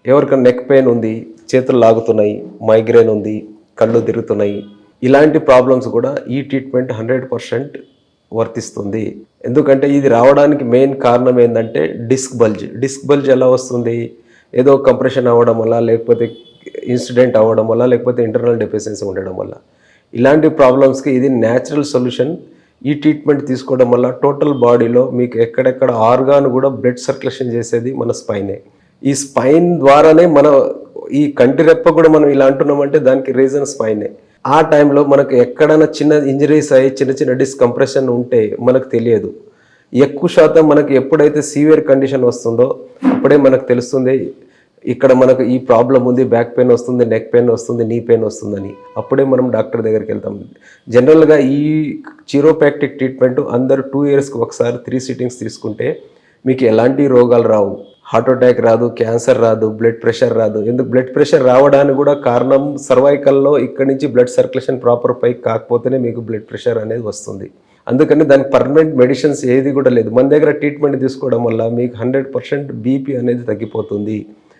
ఎవరికైనా neck pain ఉంది, చేతులు లాగుతున్నాయి, మైగ్రేన్ ఉంది, కళ్ళు తిరుగుతున్నాయి, ఇలాంటి ప్రాబ్లమ్స్ కూడా ఈ ట్రీట్మెంట్ 100% వర్తిస్తుంది. ఎందుకంటే ఇది రావడానికి మెయిన్ కారణం ఏంటంటే డిస్క్ బల్జ్ ఎలా వస్తుంది? ఏదో కంప్రెషన్ అవ్వడం వల్ల, లేకపోతే ఇన్సిడెంట్ అవ్వడం వల్ల, లేకపోతే ఇంటర్నల్ డెఫిషియన్సీ ఉండడం వల్ల. ఇలాంటి ప్రాబ్లమ్స్కి ఇది న్యాచురల్ సొల్యూషన్. ఈ ట్రీట్మెంట్ తీసుకోవడం వల్ల టోటల్ బాడీలో మీకు ఎక్కడెక్కడ ఆర్గాన్ కూడా బ్లడ్ సర్క్యులేషన్ చేసేది మన స్పైనే. ఈ స్పైన్ ద్వారానే ఈ కంటి రెప్ప కూడా మనం ఇలా అంటున్నామంటే దానికి రీజన్ స్పైనే. ఆ టైంలో మనకు ఎక్కడైనా చిన్న ఇంజరీస్ అయ్యి చిన్న డిస్కంప్రెషన్ ఉంటే మనకు తెలియదు. ఎక్కువ శాతం మనకి ఎప్పుడైతే సీవియర్ కండిషన్ వస్తుందో అప్పుడే మనకు తెలుస్తుంది ఇక్కడ మనకు ఈ ప్రాబ్లం ఉంది, బ్యాక్ పెయిన్ వస్తుంది, నెక్ పెయిన్ వస్తుంది, నీ పెయిన్ వస్తుందని. అప్పుడే మనం డాక్టర్ దగ్గరికి వెళ్తాం. జనరల్గా ఈ చిరోప్రాక్టిక్ ట్రీట్మెంట్ అందరూ 2 yearsకి ఒకసారి 3 సిట్టింగ్స్ తీసుకుంటే మీకు ఎలాంటి రోగాలు రావు. హార్ట్ అటాక్ రాదు, క్యాన్సర్ రాదు, బ్లడ్ ప్రెషర్ రాదు. ఎందుకు బ్లడ్ ప్రెషర్ రావడానికి కూడా కారణం సర్వైకల్లో ఇక్కడి నుంచి బ్లడ్ సర్క్యులేషన్ ప్రాపర్ పైకి కాకపోతేనే మీకు బ్లడ్ ప్రెషర్ అనేది వస్తుంది. అందుకని దానికి పర్మనెంట్ మెడిసిన్స్ ఏది కూడా లేదు. మన దగ్గర ట్రీట్మెంట్ తీసుకోవడం వల్ల మీకు 100% బీపీ అనేది తగ్గిపోతుంది.